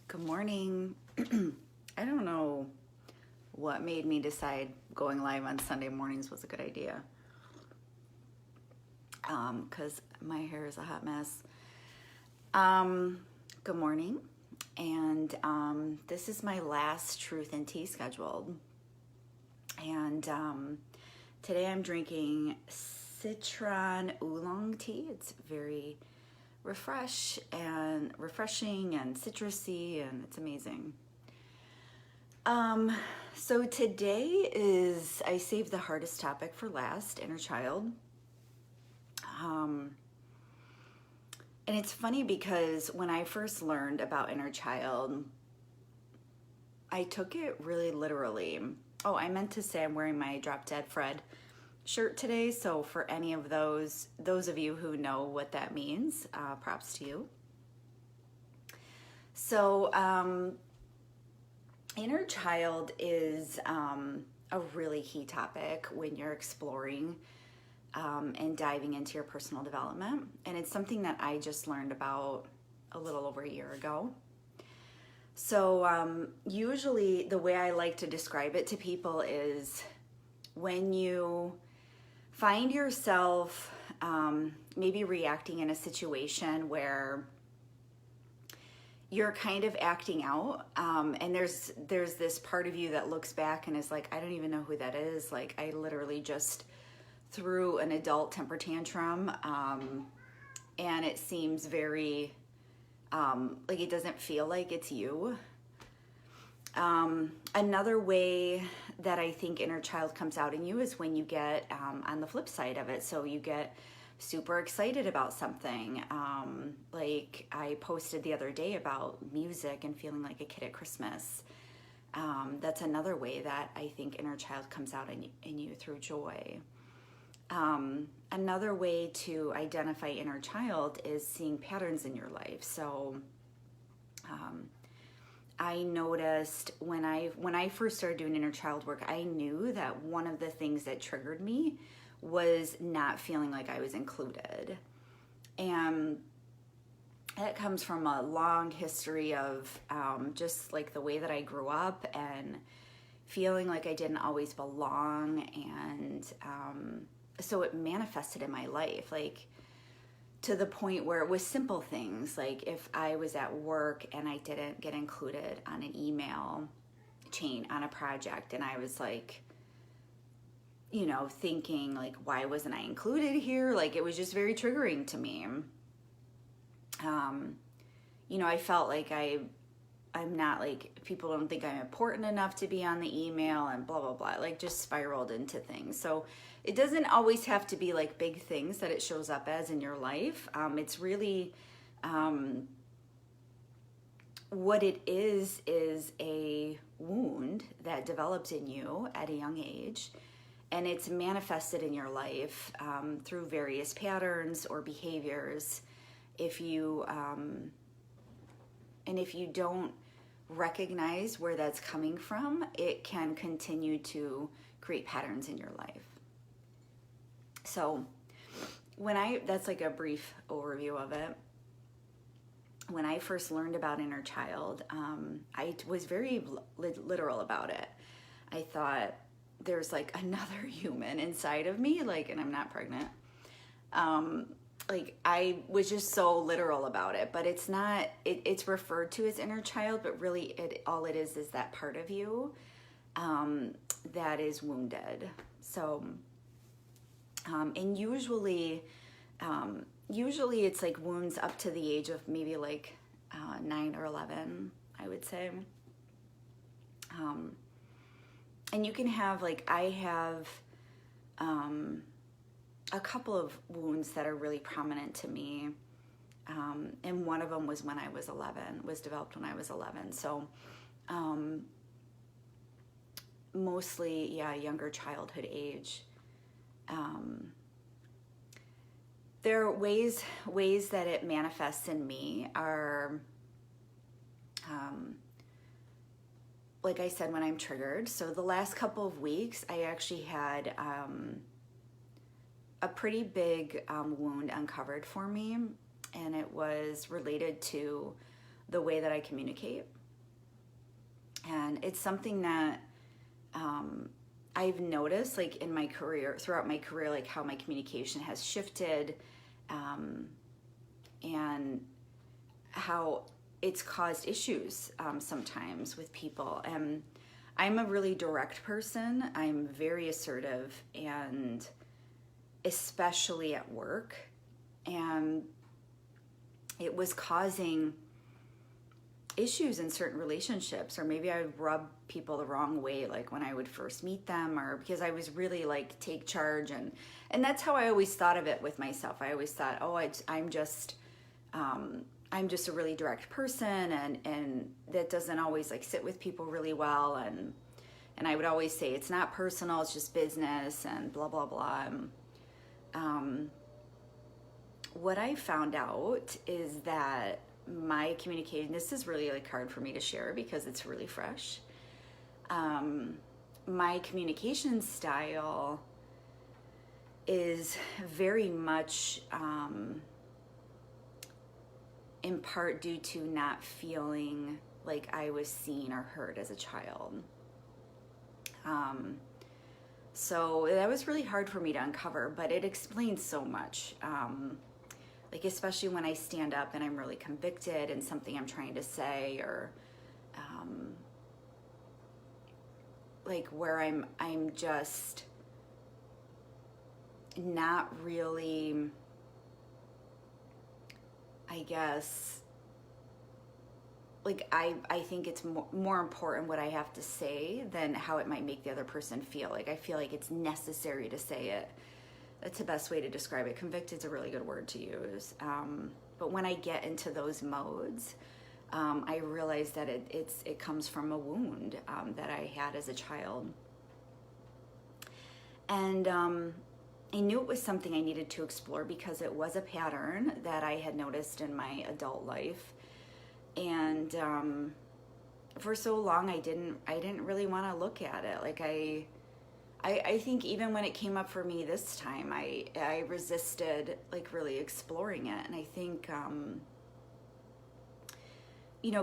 Good morning. I don't know what made me decide going live on Sunday mornings was a good idea. Because my hair is a hot mess. Good morning. And this is my last Truth and Tea scheduled. And today I'm drinking Citron Oolong tea. It's very refreshing and citrusy, and it's amazing. So today is, I saved the hardest topic for last, inner child. And it's funny because when I first learned about inner child, I took it really literally. Oh, I meant to say I'm wearing my Drop Dead Fred shirt today, so for any of those of you who know what that means, props to you. So inner child is a really key topic when you're exploring and diving into your personal development, and it's something that I just learned about a little over a year ago. So usually the way I like to describe it to people is when you find yourself maybe reacting in a situation where you're kind of acting out, and there's this part of you that looks back and is like, I don't even know who that is. Like, I literally just threw an adult temper tantrum, and it seems very like it doesn't feel like it's you. Another way that I think inner child comes out in you is when you get on the flip side of it. So you get super excited about something. Like I posted the other day about music and feeling like a kid at Christmas. That's another way that I think inner child comes out in you through joy. Another way to identify inner child is seeing patterns in your life. So I noticed when I first started doing inner child work, I knew that one of the things that triggered me was not feeling like I was included. And that comes from a long history of just like the way that I grew up and feeling like I didn't always belong. And so it manifested in my life, like to the point where it was simple things. Like if I was at work and I didn't get included on an email chain on a project, and I was like, you know, thinking like, why wasn't I included here? Like it was just very triggering to me. You know, I felt like I'm not, like, people don't think I'm important enough to be on the email and blah, blah, blah, like just spiraled into things. So it doesn't always have to be like big things that it shows up as in your life. It's really, what it is a wound that develops in you at a young age, and it's manifested in your life through various patterns or behaviors. If you don't recognize where that's coming from, it can continue to create patterns in your life. So that's like a brief overview of it. When I first learned about inner child, I was very literal about it. I thought there's like another human inside of me, like, and I'm not pregnant. Like I was just so literal about it, but it's not, it's referred to as inner child, but really all it is that part of you that is wounded. So, and usually it's like wounds up to the age of maybe like 9 or 11, I would say. And you can have, like, I have a couple of wounds that are really prominent to me. And one of them was when I was 11, was developed when I was 11. So mostly, yeah, younger childhood age. There are ways that it manifests in me are, like I said, when I'm triggered. So the last couple of weeks, I actually had a pretty big wound uncovered for me, and it was related to the way that I communicate. And it's something that I've noticed, like in my career, throughout my career, like how my communication has shifted, and how it's caused issues sometimes with people. And I'm a really direct person. I'm very assertive, and especially at work. And it was causing issues in certain relationships, or maybe I would rub people the wrong way, like when I would first meet them, or because I was really like take charge, and that's how I always thought of it with myself. I always thought, oh, I'm just a really direct person, and that doesn't always like sit with people really well, and I would always say it's not personal, it's just business, and blah blah blah. What I found out is that my communication, this is really like hard for me to share because it's really fresh. My communication style is very much in part due to not feeling like I was seen or heard as a child. So that was really hard for me to uncover, but it explains so much. Like especially when I stand up and I'm really convicted in something I'm trying to say, or like where I'm just not really, I guess, like I think it's more important what I have to say than how it might make the other person feel. Like I feel like it's necessary to say it. That's the best way to describe it. Convicted is a really good word to use. But when I get into those modes, I realize that it comes from a wound that I had as a child. And I knew it was something I needed to explore because it was a pattern that I had noticed in my adult life. And for so long, I didn't really want to look at it. Like I think even when it came up for me this time, I resisted like really exploring it. And I think,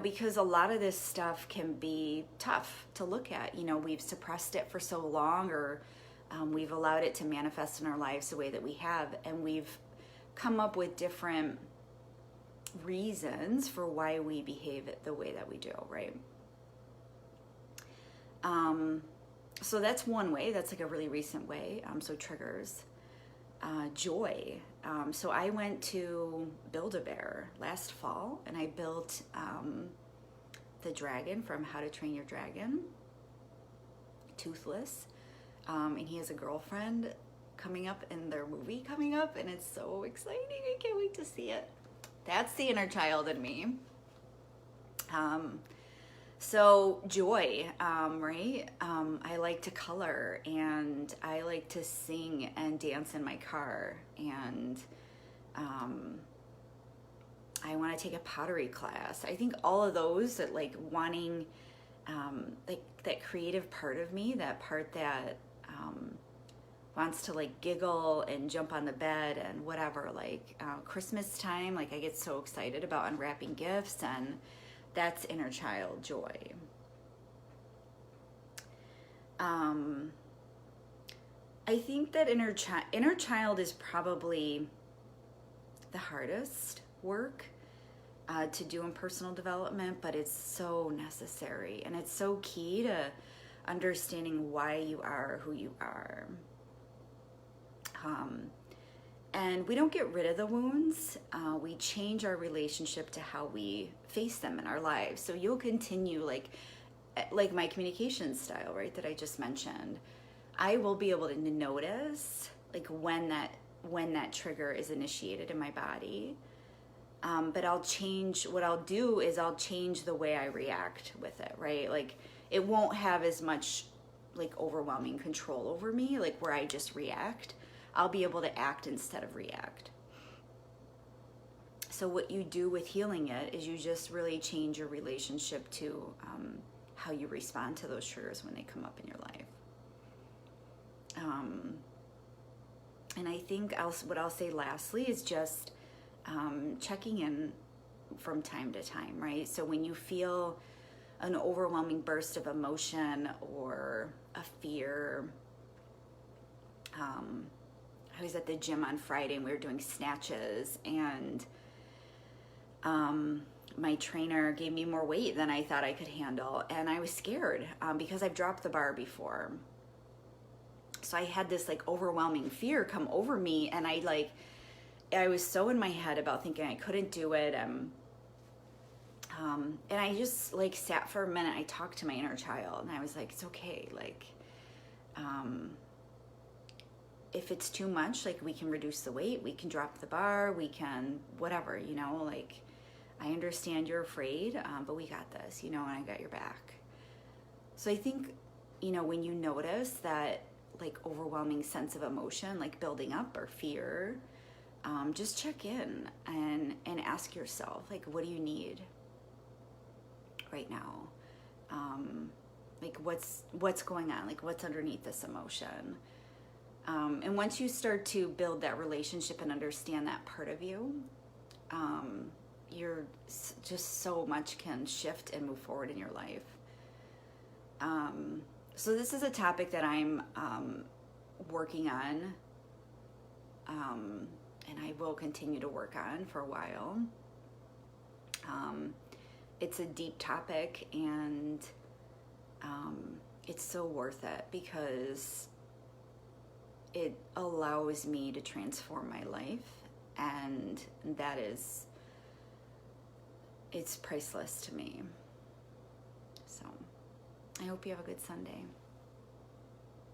because a lot of this stuff can be tough to look at. We've suppressed it for so long, or we've allowed it to manifest in our lives the way that we have. And we've come up with different reasons for why we behave it the way that we do, right? So that's one way. That's like a really recent way. So triggers. Joy. So I went to Build-A-Bear last fall, and I built the dragon from How to Train Your Dragon, Toothless. And he has a girlfriend coming up in their movie coming up, and it's so exciting. I can't wait to see it. That's the inner child in me. So joy, right? I like to color, and I like to sing and dance in my car, and I want to take a pottery class. I think all of those, that like wanting, like that creative part of me, that part that wants to like giggle and jump on the bed and whatever, like Christmas time, like I get so excited about unwrapping gifts, and that's inner child joy. I think that inner child is probably the hardest work to do in personal development, but it's so necessary, and it's so key to understanding why you are who you are. And we don't get rid of the wounds. We change our relationship to how we face them in our lives. So you'll continue like my communication style, right, that I just mentioned. I will be able to notice like when that trigger is initiated in my body. But what I'll do is I'll change the way I react with it, right? Like it won't have as much like overwhelming control over me, like where I just react. I'll be able to act instead of react. So what you do with healing it is you just really change your relationship to how you respond to those triggers when they come up in your life. And I think what I'll say lastly is just checking in from time to time, right? So when you feel an overwhelming burst of emotion or a fear. I was at the gym on Friday and we were doing snatches, and my trainer gave me more weight than I thought I could handle, and I was scared because I've dropped the bar before. So I had this like overwhelming fear come over me, and I was so in my head about thinking I couldn't do it. And I just like sat for a minute. I talked to my inner child, and I was like, it's okay. Like, if it's too much, like, we can reduce the weight, we can drop the bar, we can whatever, like, I understand you're afraid, but we got this, and I got your back. So I think, when you notice that like overwhelming sense of emotion, like building up, or fear, just check in and ask yourself, like, what do you need right now? Like, what's going on? Like, what's underneath this emotion? And once you start to build that relationship and understand that part of you, you're just so much can shift and move forward in your life. So this is a topic that I'm working on, and I will continue to work on for a while. It's a deep topic, and it's so worth it because it allows me to transform my life, and it's priceless to me. So I hope you have a good Sunday.